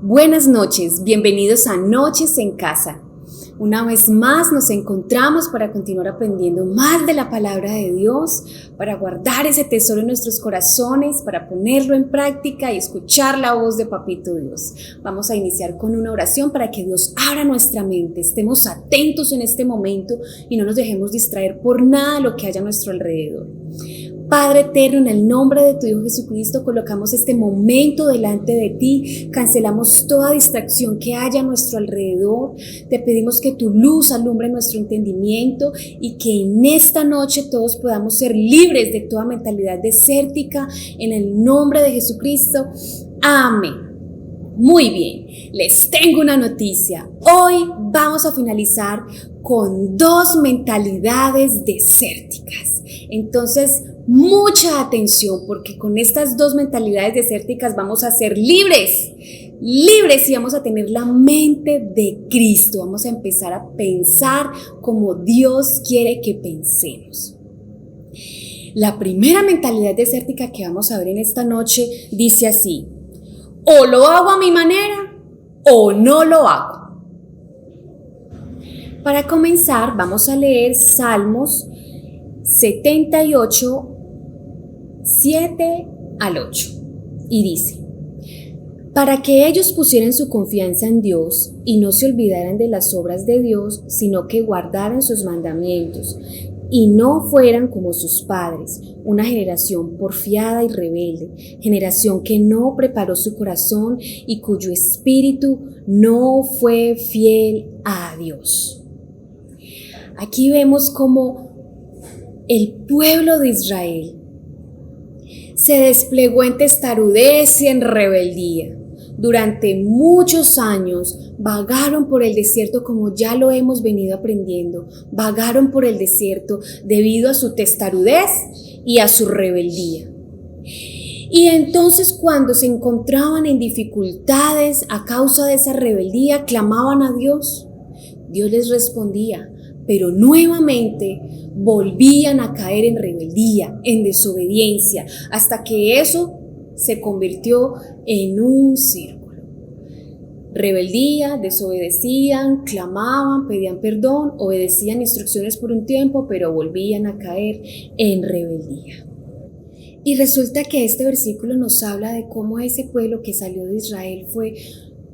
Buenas noches, bienvenidos a Noches en Casa. Una vez más nos encontramos para continuar aprendiendo más de la palabra de Dios, para guardar ese tesoro en nuestros corazones, para ponerlo en práctica y escuchar la voz de Papito Dios. Vamos a iniciar con una oración para que Dios abra nuestra mente, estemos atentos en este momento y no nos dejemos distraer por nada de lo que haya a nuestro alrededor. Padre eterno, en el nombre de tu Hijo Jesucristo, colocamos este momento delante de ti, cancelamos toda distracción que haya a nuestro alrededor, te pedimos que tu luz alumbre nuestro entendimiento y que en esta noche todos podamos ser libres de toda mentalidad desértica, en el nombre de Jesucristo. Amén. Muy bien, les tengo una noticia. Hoy vamos a finalizar con 2 mentalidades desérticas. Entonces, mucha atención, porque con estas 2 mentalidades desérticas vamos a ser libres y vamos a tener la mente de Cristo. Vamos a empezar a pensar como Dios quiere que pensemos. La primera mentalidad desértica que vamos a ver en esta noche dice así: o lo hago a mi manera o no lo hago. Para comenzar, vamos a leer Salmos 78, 7 al 8. Y dice: para que ellos pusieran su confianza en Dios y no se olvidaran de las obras de Dios, sino que guardaran sus mandamientos y no fueran como sus padres, una generación porfiada y rebelde, generación que no preparó su corazón y cuyo espíritu no fue fiel a Dios. Aquí vemos cómo el pueblo de Israel se desplegó en testarudez y en rebeldía. Durante muchos años vagaron por el desierto, como ya lo hemos venido aprendiendo. Vagaron por el desierto debido a su testarudez y a su rebeldía. Y entonces, cuando se encontraban en dificultades a causa de esa rebeldía, clamaban a Dios. Dios les respondía, pero nuevamente volvían a caer en rebeldía, en desobediencia, hasta que eso se convirtió en un círculo. Rebeldía, desobedecían, clamaban, pedían perdón, obedecían instrucciones por un tiempo, pero volvían a caer en rebeldía. Y resulta que este versículo nos habla de cómo ese pueblo que salió de Israel fue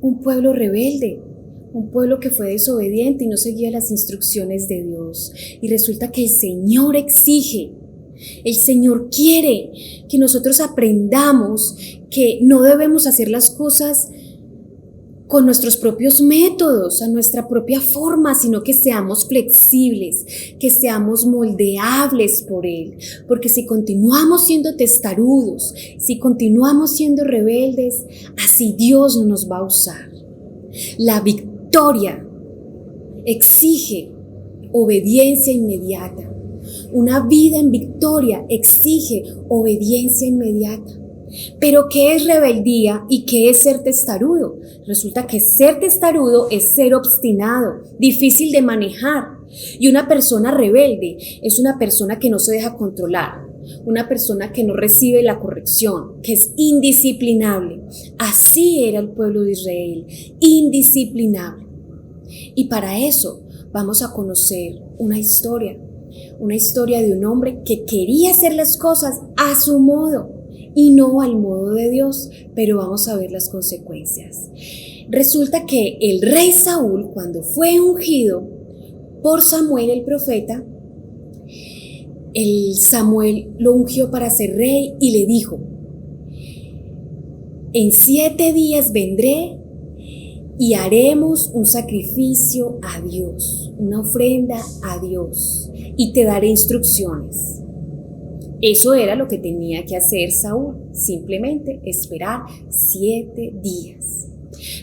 un pueblo rebelde, un pueblo que fue desobediente y no seguía las instrucciones de Dios. Y resulta que el Señor exige, el Señor quiere que nosotros aprendamos que no debemos hacer las cosas con nuestros propios métodos, a nuestra propia forma, sino que seamos flexibles, que seamos moldeables por Él. Porque si continuamos siendo testarudos, si continuamos siendo rebeldes, así Dios no nos va a usar. La victoria exige obediencia inmediata. Una vida en victoria exige obediencia inmediata. Pero ¿qué es rebeldía y qué es ser testarudo? Resulta que ser testarudo es ser obstinado, difícil de manejar. Y una persona rebelde es una persona que no se deja controlar, una persona que no recibe la corrección, que es indisciplinable. Así era el pueblo de Israel, indisciplinable. Y para eso vamos a conocer una historia de un hombre que quería hacer las cosas a su modo y no al modo de Dios, pero vamos a ver las consecuencias. Resulta que el rey Saúl, cuando fue ungido por Samuel el profeta, el Samuel lo ungió para ser rey y le dijo: en 7 días vendré y haremos un sacrificio a Dios, una ofrenda a Dios, y te daré instrucciones. Eso era lo que tenía que hacer Saúl, simplemente esperar 7 días.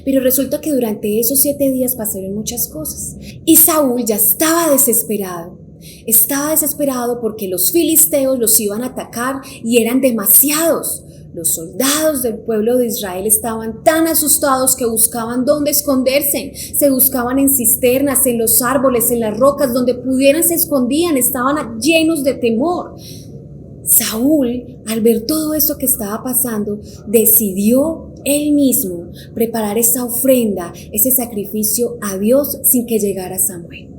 Pero resulta que durante esos 7 días pasaron muchas cosas y Saúl ya estaba desesperado. Estaba desesperado porque los filisteos los iban a atacar y eran demasiados. Los soldados del pueblo de Israel estaban tan asustados que buscaban dónde esconderse. Se buscaban en cisternas, en los árboles, en las rocas, donde pudieran se escondían. Estaban llenos de temor. Saúl, al ver todo esto que estaba pasando, decidió él mismo preparar esa ofrenda, ese sacrificio a Dios sin que llegara Samuel.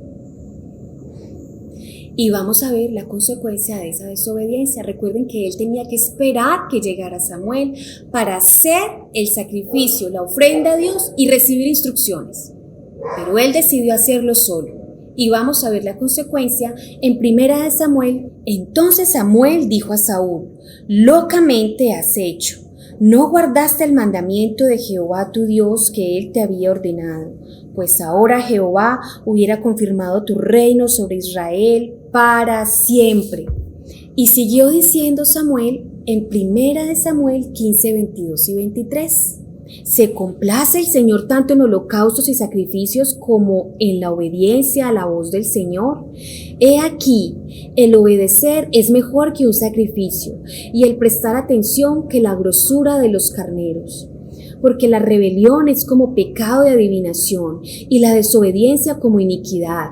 Y vamos a ver la consecuencia de esa desobediencia. Recuerden que él tenía que esperar que llegara Samuel para hacer el sacrificio, la ofrenda a Dios y recibir instrucciones. Pero él decidió hacerlo solo. Y vamos a ver la consecuencia en 1 Samuel. Entonces Samuel dijo a Saúl: locamente has hecho. No guardaste el mandamiento de Jehová tu Dios que él te había ordenado, pues ahora Jehová hubiera confirmado tu reino sobre Israel para siempre. Y siguió diciendo Samuel en 1 Samuel 15, 22 y 23. ¿Se complace el Señor tanto en holocaustos y sacrificios como en la obediencia a la voz del Señor? He aquí, el obedecer es mejor que un sacrificio, y el prestar atención que la grosura de los carneros. Porque la rebelión es como pecado de adivinación, y la desobediencia como iniquidad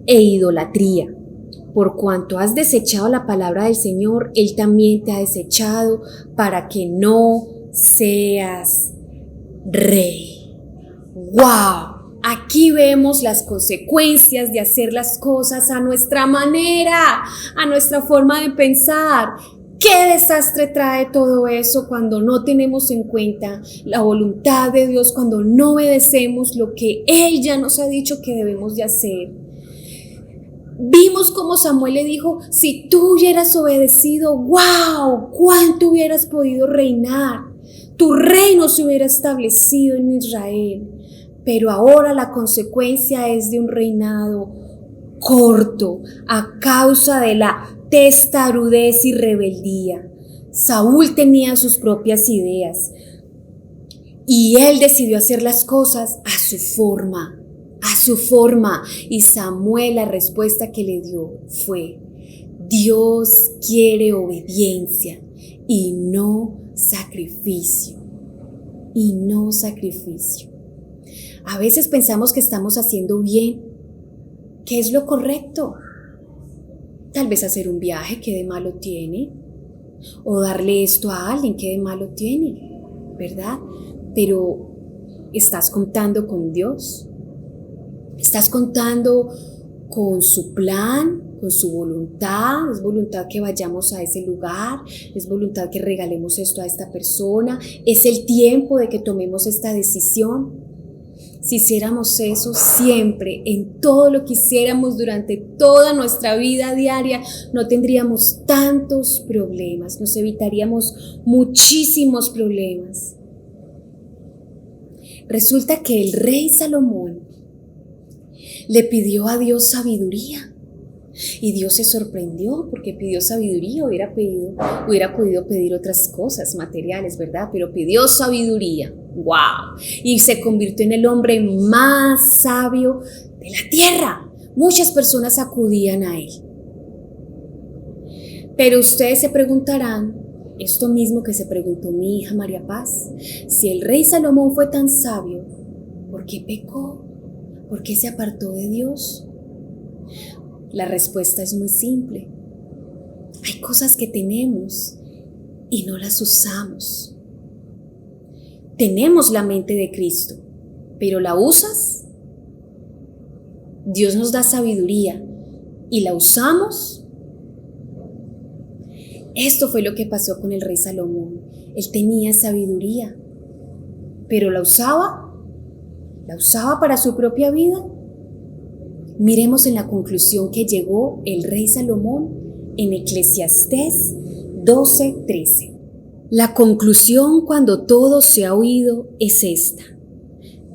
e idolatría. Por cuanto has desechado la palabra del Señor, Él también te ha desechado para que no seas rey. ¡Wow! Aquí vemos las consecuencias de hacer las cosas a nuestra manera, a nuestra forma de pensar. ¡Qué desastre trae todo eso cuando no tenemos en cuenta la voluntad de Dios, cuando no obedecemos lo que Él ya nos ha dicho que debemos de hacer! Vimos cómo Samuel le dijo: si tú hubieras obedecido, ¡wow! ¿Cuánto hubieras podido reinar? Tu reino se hubiera establecido en Israel. Pero ahora la consecuencia es de un reinado corto a causa de la testarudez y rebeldía. Saúl tenía sus propias ideas y él decidió hacer las cosas a su forma. Y Samuel, la respuesta que le dio fue: Dios quiere obediencia y no sacrificio. A veces pensamos que estamos haciendo bien, que es lo correcto. Tal vez hacer un viaje, ¿qué de malo tiene? O darle esto a alguien, ¿qué de malo tiene? ¿Verdad? Pero ¿estás contando con Dios? ¿Estás contando con su plan, con su voluntad? ¿Es voluntad que vayamos a ese lugar? ¿Es voluntad que regalemos esto a esta persona? ¿Es el tiempo de que tomemos esta decisión? Si hiciéramos eso siempre, en todo lo que hiciéramos durante toda nuestra vida diaria, no tendríamos tantos problemas, nos evitaríamos muchísimos problemas. Resulta que el rey Salomón le pidió a Dios sabiduría. Y Dios se sorprendió porque pidió sabiduría. Hubiera podido pedir otras cosas materiales, ¿verdad? Pero pidió sabiduría. ¡Wow! Y se convirtió en el hombre más sabio de la tierra. Muchas personas acudían a él. Pero ustedes se preguntarán esto mismo que se preguntó mi hija María Paz: si el rey Salomón fue tan sabio, ¿por qué pecó? ¿Por qué se apartó de Dios? La respuesta es muy simple. Hay cosas que tenemos y no las usamos. Tenemos la mente de Cristo, pero ¿la usas? Dios nos da sabiduría y ¿la usamos? Esto fue lo que pasó con el rey Salomón. Él tenía sabiduría, pero ¿la usaba? ¿La usaba para su propia vida? Miremos en la conclusión que llegó el rey Salomón en Eclesiastés 12:13. La conclusión cuando todo se ha oído es esta: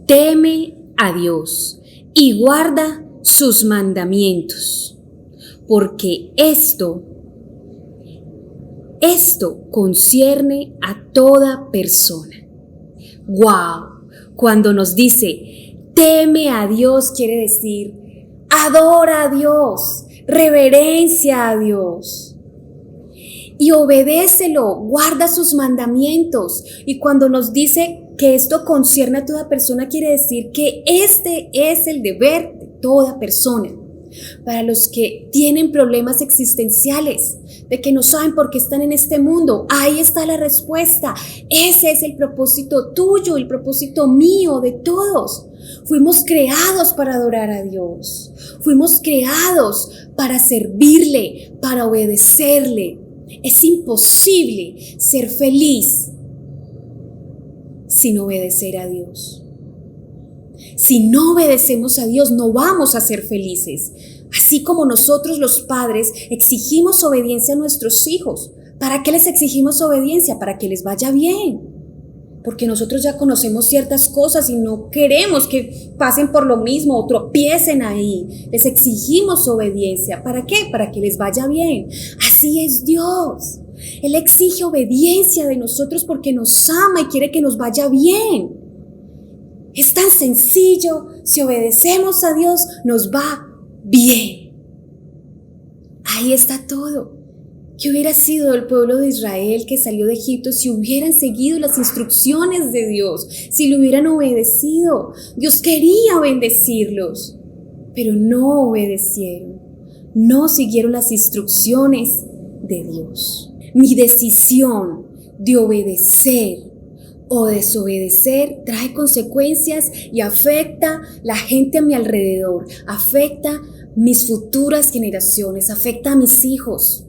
teme a Dios y guarda sus mandamientos, porque esto concierne a toda persona. ¡Wow! Cuando nos dice teme a Dios, quiere decir adora a Dios, reverencia a Dios y obedécelo, guarda sus mandamientos. Y cuando nos dice que esto concierne a toda persona, quiere decir que este es el deber de toda persona. para los que tienen problemas existenciales, de que no saben por qué están en este mundo. Ahí está la respuesta. Ese es el propósito tuyo, el propósito mío, de todos. Fuimos creados para adorar a Dios. Fuimos creados para servirle, para obedecerle. Es imposible ser feliz sin obedecer a Dios. Si no obedecemos a Dios, no vamos a ser felices. Así como nosotros los padres exigimos obediencia a nuestros hijos. ¿Para qué les exigimos obediencia? Para que les vaya bien. Porque nosotros ya conocemos ciertas cosas y no queremos que pasen por lo mismo o tropiecen ahí. Les exigimos obediencia. ¿Para qué? Para que les vaya bien. Así es Dios. Él exige obediencia de nosotros porque nos ama y quiere que nos vaya bien. Es tan sencillo. Si obedecemos a Dios, nos va bien. Ahí está todo. ¿Qué hubiera sido el pueblo de Israel que salió de Egipto si hubieran seguido las instrucciones de Dios, si lo hubieran obedecido? Dios quería bendecirlos, pero no obedecieron, no siguieron las instrucciones de Dios. Mi decisión de obedecer o desobedecer trae consecuencias y afecta la gente a mi alrededor, afecta mis futuras generaciones, afecta a mis hijos.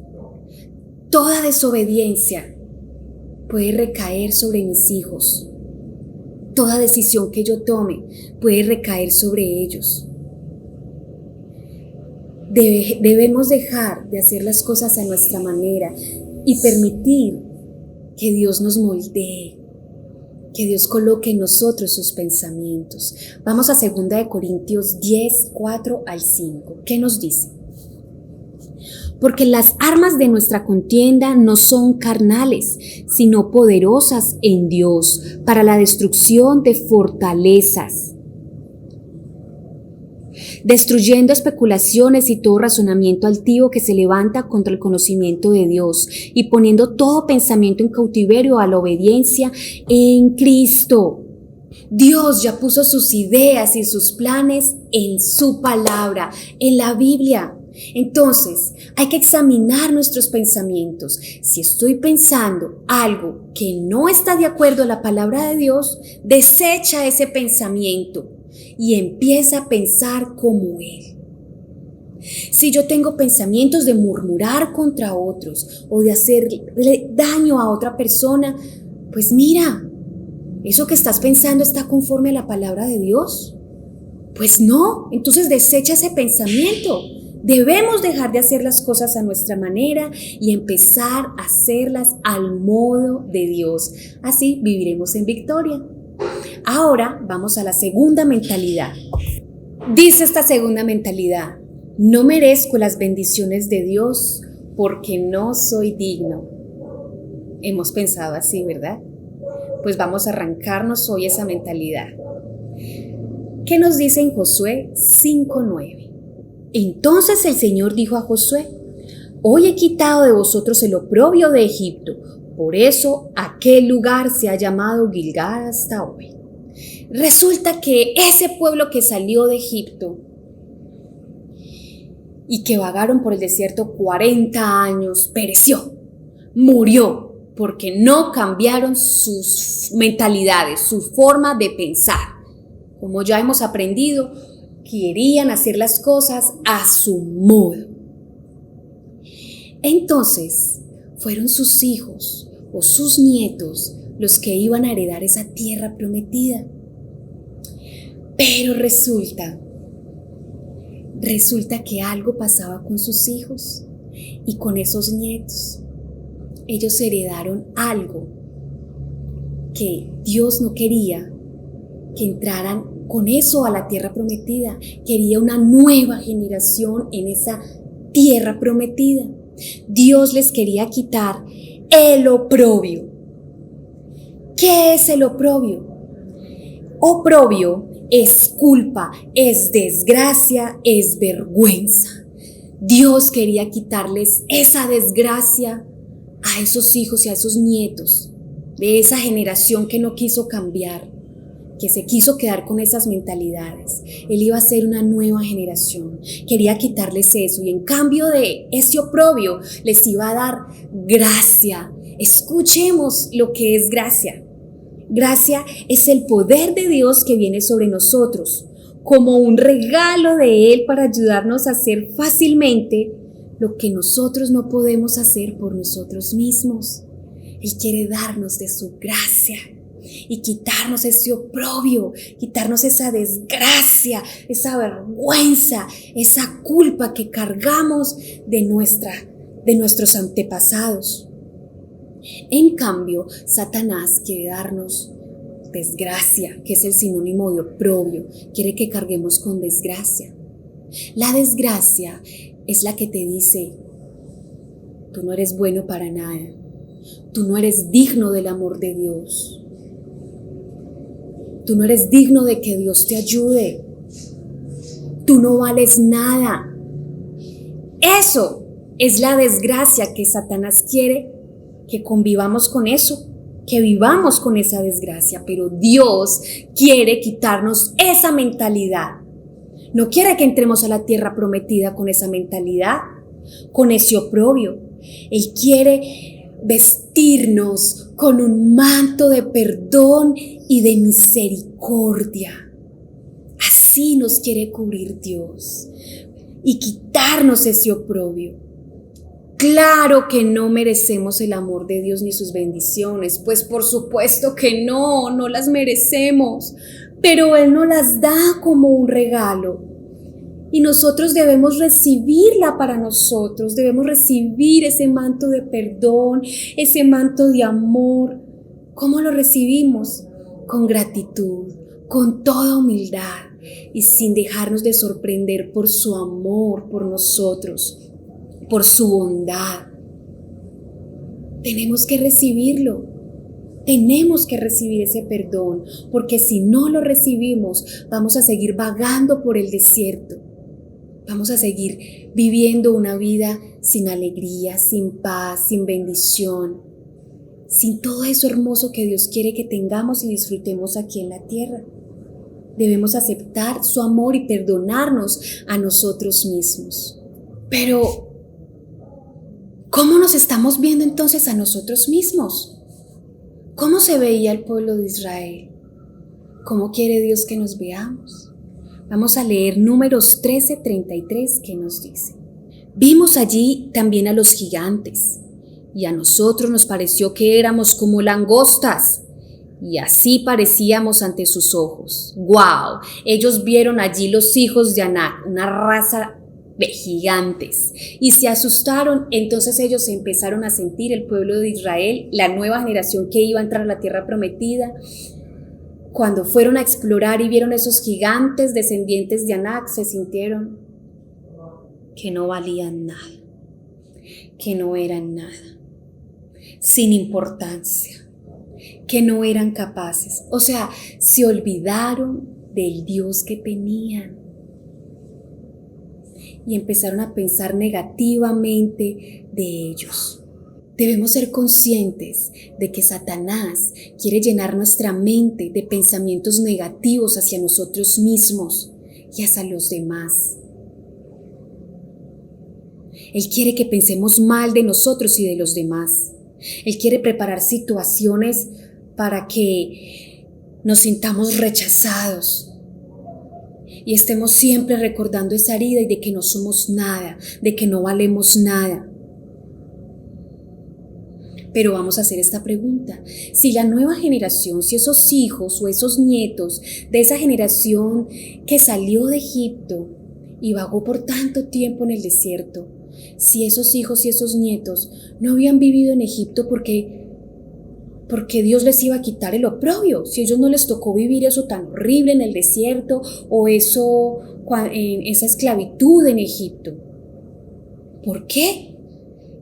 Toda desobediencia puede recaer sobre mis hijos. Toda decisión que yo tome puede recaer sobre ellos. Debemos dejar de hacer las cosas a nuestra manera y permitir que Dios nos moldee, que Dios coloque en nosotros sus pensamientos. Vamos a 2 Corintios 10, 4 al 5. ¿Qué nos dice? Porque las armas de nuestra contienda no son carnales, sino poderosas en Dios para la destrucción de fortalezas, destruyendo especulaciones y todo razonamiento altivo que se levanta contra el conocimiento de Dios y poniendo todo pensamiento en cautiverio a la obediencia en Cristo. Dios ya puso sus ideas y sus planes en su palabra, en la Biblia. Entonces, hay que examinar nuestros pensamientos. Si estoy pensando algo que no está de acuerdo a la palabra de Dios, desecha ese pensamiento y empieza a pensar como Él. Si yo tengo pensamientos de murmurar contra otros o de hacerle daño a otra persona, pues mira, ¿eso que estás pensando está conforme a la palabra de Dios? Pues no, entonces desecha ese pensamiento. Debemos dejar de hacer las cosas a nuestra manera y empezar a hacerlas al modo de Dios. Así viviremos en victoria. Ahora vamos a la segunda mentalidad. Dice esta segunda mentalidad: no merezco las bendiciones de Dios porque no soy digno. Hemos pensado así, ¿verdad? Pues vamos a arrancarnos hoy esa mentalidad. ¿Qué nos dice en Josué 5:9? Entonces el Señor dijo a Josué: hoy he quitado de vosotros el oprobio de Egipto, por eso aquel lugar se ha llamado Gilgal hasta hoy. Resulta que ese pueblo que salió de Egipto y que vagaron por el desierto 40 años, pereció, murió, porque no cambiaron sus mentalidades, su forma de pensar. Como ya hemos aprendido, querían hacer las cosas a su modo. Entonces, fueron sus hijos o sus nietos los que iban a heredar esa tierra prometida. Pero resulta que algo pasaba con sus hijos y con esos nietos. Ellos heredaron algo que Dios no quería que entraran con eso a la tierra prometida. Quería una nueva generación en esa tierra prometida. Dios les quería quitar el oprobio. ¿Qué es el oprobio? Oprobio es culpa, es desgracia, es vergüenza. Dios quería quitarles esa desgracia a esos hijos y a esos nietos de esa generación que no quiso cambiar, que se quiso quedar con esas mentalidades. Él iba a ser una nueva generación, quería quitarles eso y en cambio de ese oprobio les iba a dar gracia. Escuchemos lo que es gracia. Gracia es el poder de Dios que viene sobre nosotros, como un regalo de Él para ayudarnos a hacer fácilmente lo que nosotros no podemos hacer por nosotros mismos. Él quiere darnos de su gracia y quitarnos ese oprobio, quitarnos esa desgracia, esa vergüenza, esa culpa que cargamos de nuestros antepasados. En cambio, Satanás quiere darnos desgracia, que es el sinónimo de oprobio, quiere que carguemos con desgracia. La desgracia es la que te dice, tú no eres bueno para nada, tú no eres digno del amor de Dios, tú no eres digno de que Dios te ayude, tú no vales nada. Eso es la desgracia que Satanás quiere que convivamos con eso, que vivamos con esa desgracia, pero Dios quiere quitarnos esa mentalidad. No quiere que entremos a la tierra prometida con esa mentalidad, con ese oprobio. Él quiere vestirnos con un manto de perdón y de misericordia. Así nos quiere cubrir Dios y quitarnos ese oprobio. Claro que no merecemos el amor de Dios ni sus bendiciones, pues por supuesto que no las merecemos, pero Él nos las da como un regalo y nosotros debemos recibirla para nosotros, debemos recibir ese manto de perdón, ese manto de amor. ¿Cómo lo recibimos? Con gratitud, con toda humildad y sin dejarnos de sorprender por su amor por nosotros, por su bondad. Tenemos que recibirlo. Tenemos que recibir ese perdón, porque si no lo recibimos, vamos a seguir vagando por el desierto. Vamos a seguir viviendo una vida sin alegría, sin paz, sin bendición, sin todo eso hermoso que Dios quiere que tengamos y disfrutemos aquí en la tierra. Debemos aceptar su amor y perdonarnos a nosotros mismos. Pero ¿cómo nos estamos viendo entonces a nosotros mismos? ¿Cómo se veía el pueblo de Israel? ¿Cómo quiere Dios que nos veamos? Vamos a leer Números 13:33 que nos dice: vimos allí también a los gigantes, y a nosotros nos pareció que éramos como langostas, y así parecíamos ante sus ojos. ¡Guau! Ellos vieron allí los hijos de Anak, una raza de gigantes, y se asustaron. Entonces ellos empezaron a sentir, el pueblo de Israel, la nueva generación que iba a entrar a la tierra prometida, cuando fueron a explorar y vieron esos gigantes descendientes de Anak, se sintieron que no valían nada, que no eran nada, sin importancia, que no eran capaces. O sea, se olvidaron del Dios que tenían y empezaron a pensar negativamente de ellos. Debemos ser conscientes de que Satanás quiere llenar nuestra mente de pensamientos negativos hacia nosotros mismos y hacia los demás. Él quiere que pensemos mal de nosotros y de los demás. Él quiere preparar situaciones para que nos sintamos rechazados y estemos siempre recordando esa herida y de que no somos nada, de que no valemos nada. Pero vamos a hacer esta pregunta: si la nueva generación, si esos hijos o esos nietos de esa generación que salió de Egipto y vagó por tanto tiempo en el desierto, si esos hijos y esos nietos no habían vivido en Egipto porque Dios les iba a quitar el oprobio, si a ellos no les tocó vivir eso tan horrible en el desierto o esa esclavitud en Egipto, ¿por qué?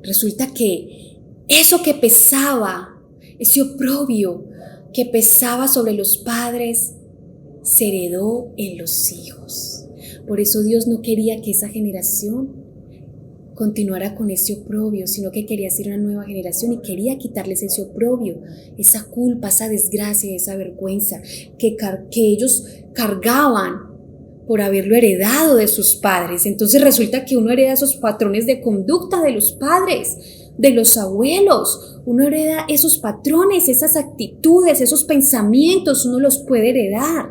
Resulta que eso que pesaba, ese oprobio que pesaba sobre los padres, se heredó en los hijos. Por eso Dios no quería que esa generación continuara con ese oprobio, sino que quería ser una nueva generación y quería quitarles ese oprobio, esa culpa, esa desgracia, esa vergüenza que ellos cargaban por haberlo heredado de sus padres. Entonces resulta que uno hereda esos patrones de conducta de los padres, de los abuelos. Uno hereda esos patrones, esas actitudes, esos pensamientos, uno los puede heredar.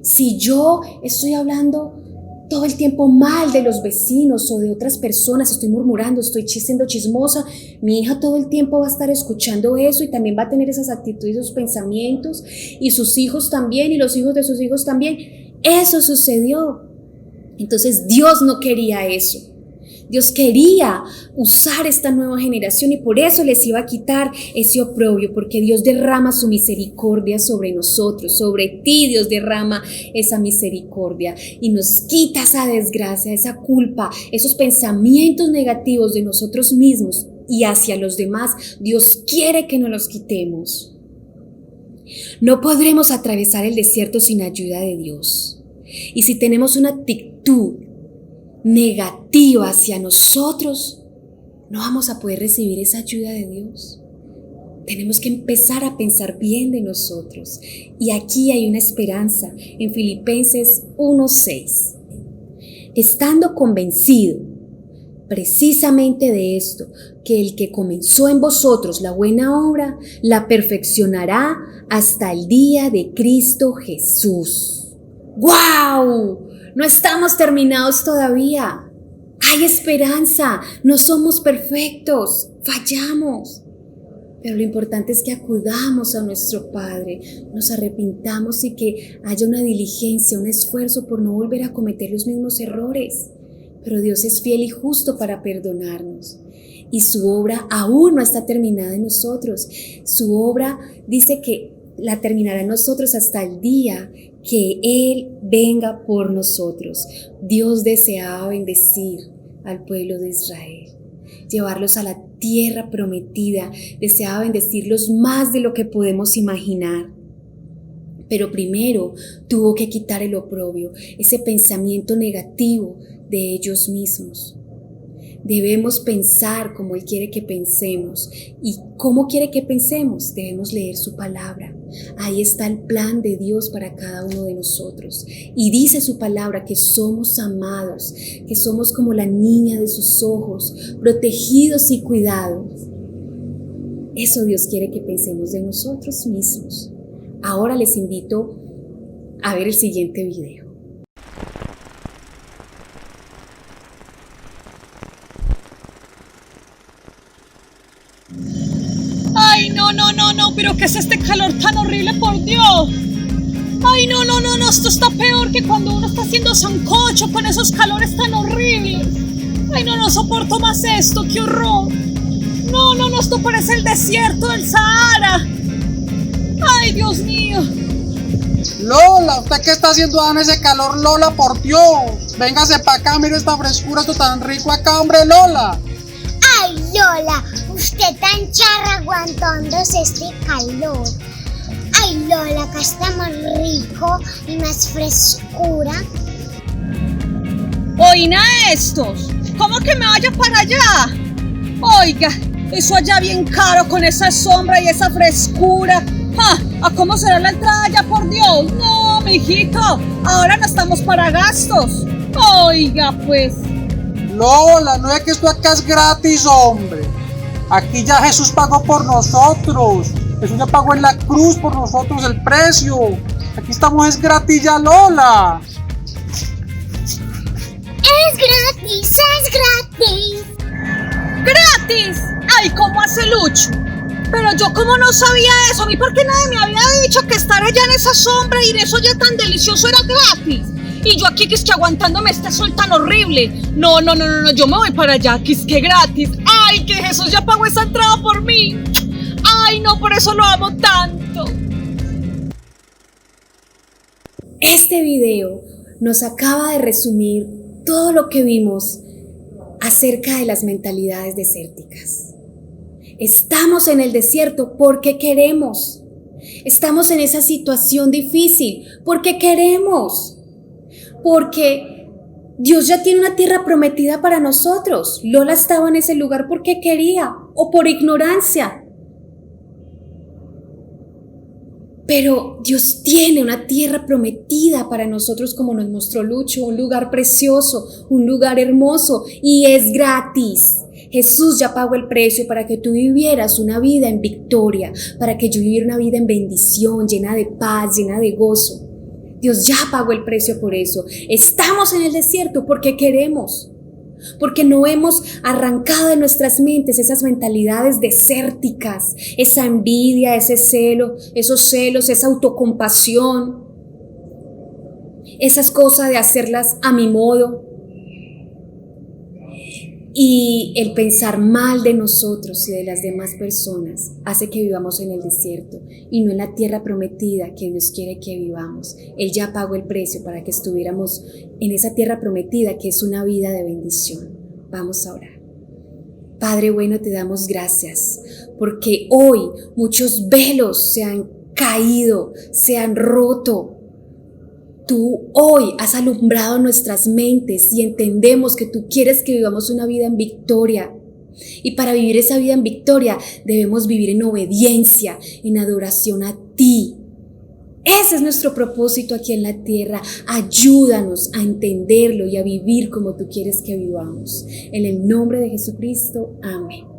Si yo estoy hablando todo el tiempo mal de los vecinos o de otras personas, estoy murmurando, estoy siendo chismosa, mi hija todo el tiempo va a estar escuchando eso y también va a tener esas actitudes, esos pensamientos, y sus hijos también, y los hijos de sus hijos también. Eso sucedió. Entonces Dios no quería eso. Dios quería usar esta nueva generación y por eso les iba a quitar ese oprobio, porque Dios derrama su misericordia sobre nosotros, sobre ti Dios derrama esa misericordia y nos quita esa desgracia, esa culpa, esos pensamientos negativos de nosotros mismos y hacia los demás. Dios quiere que nos los quitemos. No podremos atravesar el desierto sin ayuda de Dios. Y si tenemos una actitud negativa hacia nosotros, no vamos a poder recibir esa ayuda de Dios. Tenemos que empezar a pensar bien de nosotros. Y aquí hay una esperanza en Filipenses 1:6. Estando convencido precisamente de esto, que el que comenzó en vosotros la buena obra, la perfeccionará hasta el día de Cristo Jesús. ¡Guau! No estamos terminados todavía. Hay esperanza. No somos perfectos. Fallamos. Pero lo importante es que acudamos a nuestro Padre, nos arrepintamos y que haya una diligencia, un esfuerzo por no volver a cometer los mismos errores. Pero Dios es fiel y justo para perdonarnos. Y su obra aún no está terminada en nosotros. Su obra dice que la terminará en nosotros hasta el día que Él venga por nosotros. Dios deseaba bendecir al pueblo de Israel, llevarlos a la tierra prometida, deseaba bendecirlos más de lo que podemos imaginar. Pero primero tuvo que quitar el oprobio, ese pensamiento negativo de ellos mismos. Debemos pensar como Él quiere que pensemos. ¿Y cómo quiere que pensemos? Debemos leer su palabra. Ahí está el plan de Dios para cada uno de nosotros. Y dice su palabra que somos amados, que somos como la niña de sus ojos, protegidos y cuidados. Eso Dios quiere que pensemos de nosotros mismos. Ahora les invito a ver el siguiente video. Ay, no, pero ¿qué es este calor tan horrible, por Dios? Ay, no, esto está peor que cuando uno está haciendo sancocho con esos calores tan horribles. Ay, no soporto más esto, qué horror. No, esto parece el desierto del Sahara. Ay, Dios mío. Lola, ¿usted qué está haciendo en ese calor, Lola? Por Dios, véngase para acá, mire esta frescura, esto tan rico acá, hombre, Lola. Ay, Lola, usted tan charra aguantándose este calor. Ay, Lola, acá está más rico y más frescura. Oiga estos, ¿cómo que me vaya para allá? Oiga, eso allá bien caro con esa sombra y esa frescura. ¿A cómo será la entrada allá, por Dios? No, mijito, ahora no estamos para gastos. Oiga, pues. Lola, no es que esto acá es gratis, hombre. Aquí ya Jesús pagó por nosotros. Jesús ya pagó en la cruz por nosotros el precio. Aquí estamos, es gratis ya, Lola. Es gratis, es gratis. ¡Gratis! ¡Ay, cómo hace Lucho! Pero yo como no sabía eso, a mí por qué nadie me había dicho que estar allá en esa sombra y en eso ya tan delicioso era gratis. Y yo aquí que es que aguantándome este sol tan horrible. No, yo me voy para allá, que es que gratis. ¡Ay, que Jesús ya pagó esa entrada por mí! ¡Ay, no, por eso lo amo tanto! Este video nos acaba de resumir todo lo que vimos acerca de las mentalidades desérticas. Estamos en el desierto porque queremos. Estamos en esa situación difícil porque queremos. Porque Dios ya tiene una tierra prometida para nosotros. Lola estaba en ese lugar porque quería o por ignorancia. Pero Dios tiene una tierra prometida para nosotros, como nos mostró Lucho, un lugar precioso, un lugar hermoso, y es gratis. Jesús ya pagó el precio para que tú vivieras una vida en victoria, para que yo viviera una vida en bendición, llena de paz, llena de gozo. Dios ya pagó el precio por eso. Estamos en el desierto porque queremos, porque no hemos arrancado de nuestras mentes esas mentalidades desérticas, esa envidia, ese celo, esos celos, esa autocompasión, esas cosas de hacerlas a mi modo. Y el pensar mal de nosotros y de las demás personas hace que vivamos en el desierto y no en la tierra prometida que Dios quiere que vivamos. Él ya pagó el precio para que estuviéramos en esa tierra prometida, que es una vida de bendición. Vamos a orar. Padre bueno, te damos gracias porque hoy muchos velos se han caído, se han roto. Tú hoy has alumbrado nuestras mentes y entendemos que tú quieres que vivamos una vida en victoria. Y para vivir esa vida en victoria debemos vivir en obediencia, en adoración a ti. Ese es nuestro propósito aquí en la tierra. Ayúdanos a entenderlo y a vivir como tú quieres que vivamos. En el nombre de Jesucristo, amén.